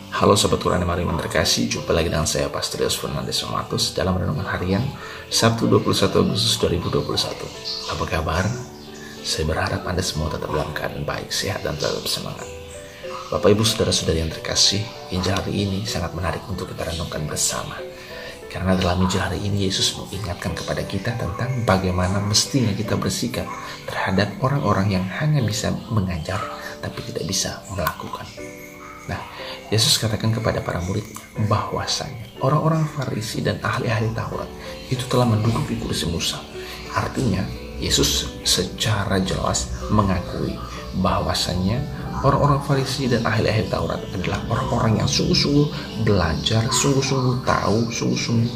Halo Sobat Quran yang mari terkasih, jumpa lagi dengan saya Pastor Yos Fernandes Somatus dalam renungan harian Sabtu 21 Agustus 2021. Apa kabar? Saya berharap Anda semua tetap dalam keadaan baik, sehat, dan tetap semangat. Bapak Ibu Saudara-saudari yang terkasih, Injil hari ini sangat menarik untuk kita renungkan bersama. Karena dalam Injil hari ini Yesus mengingatkan kepada kita tentang bagaimana mestinya kita bersikap terhadap orang-orang yang hanya bisa mengajar tapi tidak bisa melakukan. Nah, Yesus katakan kepada para muridnya bahwasanya orang-orang Farisi dan ahli-ahli Taurat itu telah menduduki kursi Musa. Artinya, Yesus secara jelas mengakui bahwasanya orang-orang Farisi dan ahli-ahli Taurat adalah orang-orang yang sungguh-sungguh belajar, sungguh-sungguh tahu, sungguh-sungguh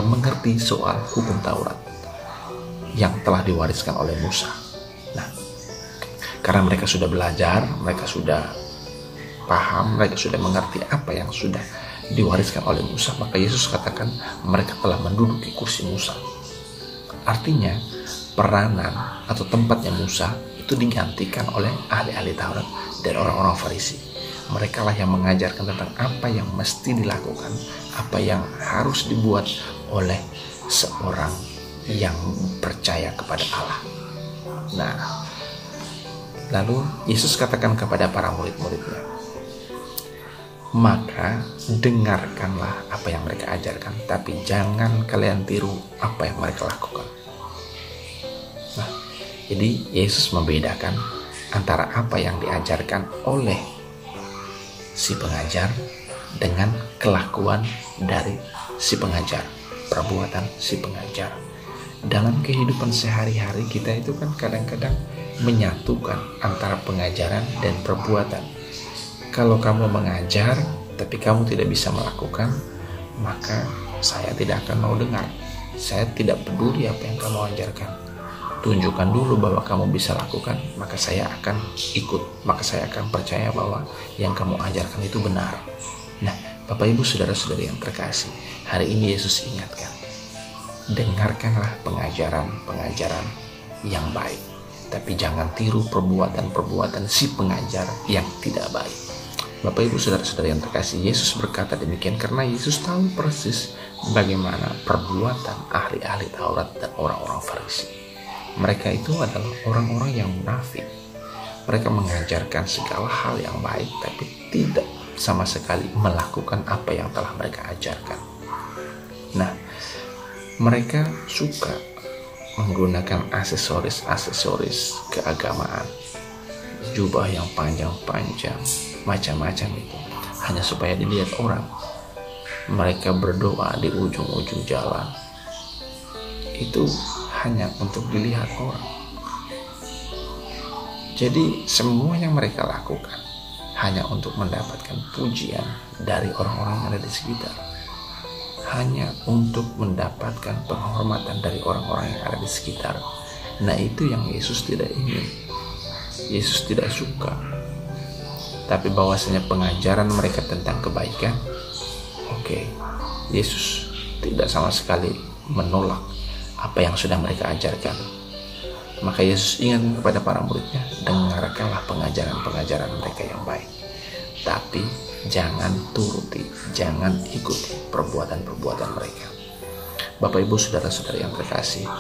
mengerti soal hukum Taurat yang telah diwariskan oleh Musa. Nah, karena mereka sudah belajar, mereka sudah paham, mereka sudah mengerti apa yang sudah diwariskan oleh Musa, maka Yesus katakan mereka telah menduduki kursi Musa. Artinya peranan atau tempatnya Musa itu digantikan oleh ahli-ahli Taurat dan orang-orang Farisi. Mereka lah yang mengajarkan tentang apa yang mesti dilakukan, apa yang harus dibuat oleh seorang yang percaya kepada Allah. Nah, lalu Yesus katakan kepada para murid-muridnya, maka dengarkanlah apa yang mereka ajarkan, tapi jangan kalian tiru apa yang mereka lakukan. Nah, jadi Yesus membedakan antara apa yang diajarkan oleh si pengajar dengan kelakuan dari si pengajar, perbuatan si pengajar. Dalam kehidupan sehari-hari kita itu kan kadang-kadang menyatukan antara pengajaran dan perbuatan. Kalau kamu mengajar tapi kamu tidak bisa melakukan, maka saya tidak akan mau dengar. Saya tidak peduli apa yang kamu ajarkan. Tunjukkan dulu bahwa kamu bisa lakukan, maka saya akan ikut, maka saya akan percaya bahwa yang kamu ajarkan itu benar. Nah, Bapak Ibu Saudara-saudari yang terkasih, hari ini Yesus ingatkan, dengarkanlah pengajaran-pengajaran yang baik, tapi jangan tiru perbuatan-perbuatan si pengajar yang tidak baik. Bapak Ibu Saudara-saudari yang terkasih, Yesus berkata demikian karena Yesus tahu persis bagaimana perbuatan ahli-ahli Taurat dan orang-orang Farisi. Mereka itu adalah orang-orang yang munafik. Mereka mengajarkan segala hal yang baik tapi tidak sama sekali melakukan apa yang telah mereka ajarkan. Nah, mereka suka menggunakan aksesoris keagamaan, jubah yang panjang-panjang, macam-macam itu, hanya supaya dilihat orang. Mereka berdoa di ujung-ujung jalan, itu hanya untuk dilihat orang. Jadi semua yang mereka lakukan hanya untuk mendapatkan pujian dari orang-orang yang ada di sekitar, hanya untuk mendapatkan penghormatan dari orang-orang yang ada di sekitar. Nah, itu yang Yesus tidak ingin. Yesus tidak suka. Tapi bahwasanya pengajaran mereka tentang kebaikan, oke, Yesus tidak sama sekali menolak apa yang sudah mereka ajarkan. Maka Yesus ingat kepada para muridnya, dengarkanlah pengajaran-pengajaran mereka yang baik, tapi jangan turuti, jangan ikuti perbuatan-perbuatan mereka. Bapak Ibu Saudara-saudari yang terkasih,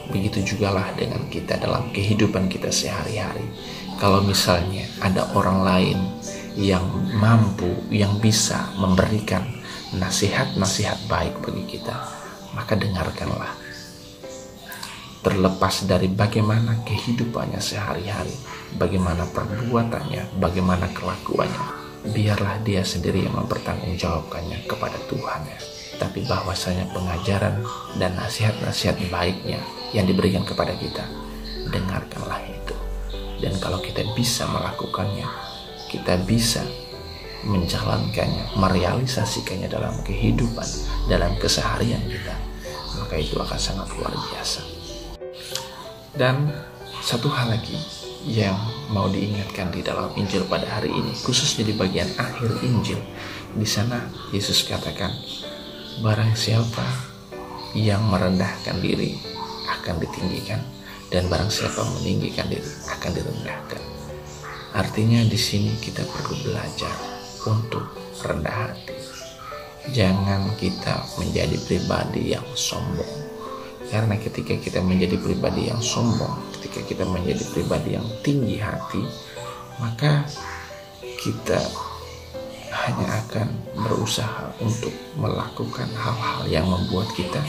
begitu jugalah dengan kita dalam kehidupan kita sehari-hari. Kalau misalnya ada orang lain yang mampu, yang bisa memberikan nasihat-nasihat baik bagi kita, maka dengarkanlah. Terlepas dari bagaimana kehidupannya sehari-hari, bagaimana perbuatannya, bagaimana kelakuannya, biarlah dia sendiri yang mempertanggungjawabkannya kepada Tuhan. Tapi bahwasanya pengajaran dan nasihat-nasihat baiknya yang diberikan kepada kita, dengarkanlah itu. Dan kalau kita bisa melakukannya, kita bisa menjalankannya, merealisasikannya dalam kehidupan, dalam keseharian kita, maka itu akan sangat luar biasa. Dan satu hal lagi yang mau diingatkan di dalam Injil pada hari ini, khususnya di bagian akhir Injil, di sana Yesus katakan, barang siapa yang merendahkan diri akan ditinggikan, dan barang siapa meninggikan diri akan direndahkan. Artinya di sini kita perlu belajar untuk rendah hati. Jangan kita menjadi pribadi yang sombong. Karena ketika kita menjadi pribadi yang sombong, ketika kita menjadi pribadi yang tinggi hati, maka kita hanya akan berusaha untuk melakukan hal-hal yang membuat kita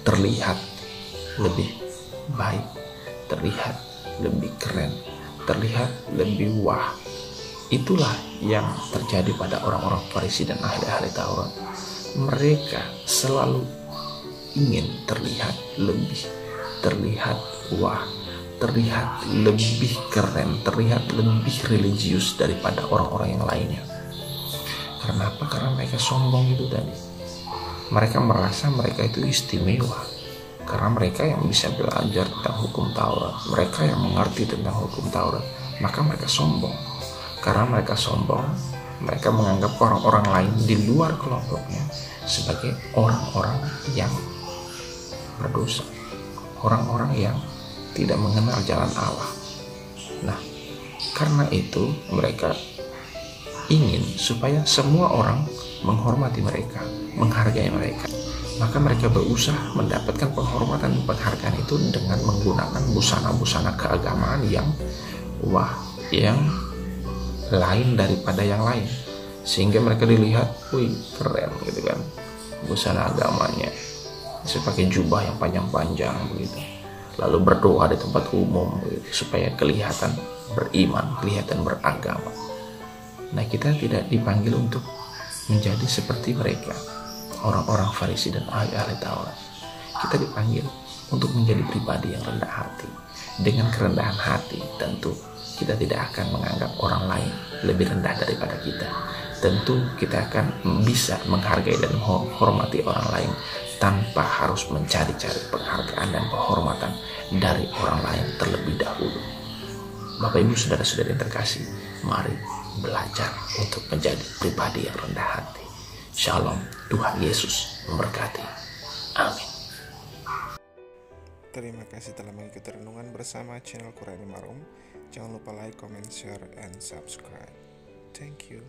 terlihat lebih baik, terlihat lebih keren, terlihat lebih wah. Itulah yang terjadi pada orang-orang Farisi dan ahli-ahli Taurat. Mereka selalu ingin terlihat lebih, terlihat wah, terlihat lebih keren, terlihat lebih religius daripada orang-orang yang lainnya. Karena apa? Karena mereka sombong itu tadi. Mereka merasa mereka itu istimewa karena mereka yang bisa belajar tentang hukum Taurat, mereka yang mengerti tentang hukum Taurat. Maka mereka sombong. Karena mereka sombong, mereka menganggap orang-orang lain di luar kelompoknya sebagai orang-orang yang berdosa, orang-orang yang tidak mengenal jalan Allah. Nah, karena itu mereka ingin supaya semua orang menghormati mereka, menghargai mereka. Maka mereka berusaha mendapatkan penghormatan dan penghargaan itu dengan menggunakan busana-busana keagamaan yang wah, yang lain daripada yang lain, sehingga mereka dilihat, wih keren gitu kan, busana agamanya. Saya pakai jubah yang panjang-panjang begitu, lalu berdoa di tempat umum begitu, supaya kelihatan beriman, kelihatan beragama. Nah, kita tidak dipanggil untuk menjadi seperti mereka, orang-orang Farisi dan ahli-ahli Taurat. Kita dipanggil untuk menjadi pribadi yang rendah hati. Dengan kerendahan hati, tentu kita tidak akan menganggap orang lain lebih rendah daripada kita. Tentu kita akan bisa menghargai dan menghormati orang lain tanpa harus mencari-cari penghargaan dan penghormatan dari orang lain terlebih dahulu. Bapak Ibu saudara-saudari yang terkasih, mari belajar untuk menjadi pribadi yang rendah hati. Shalom, Tuhan Yesus memberkati. Amin. Terima kasih telah mengikuti renungan bersama channel Qurani Marum. Jangan lupa like, comment, share, and subscribe. Thank you.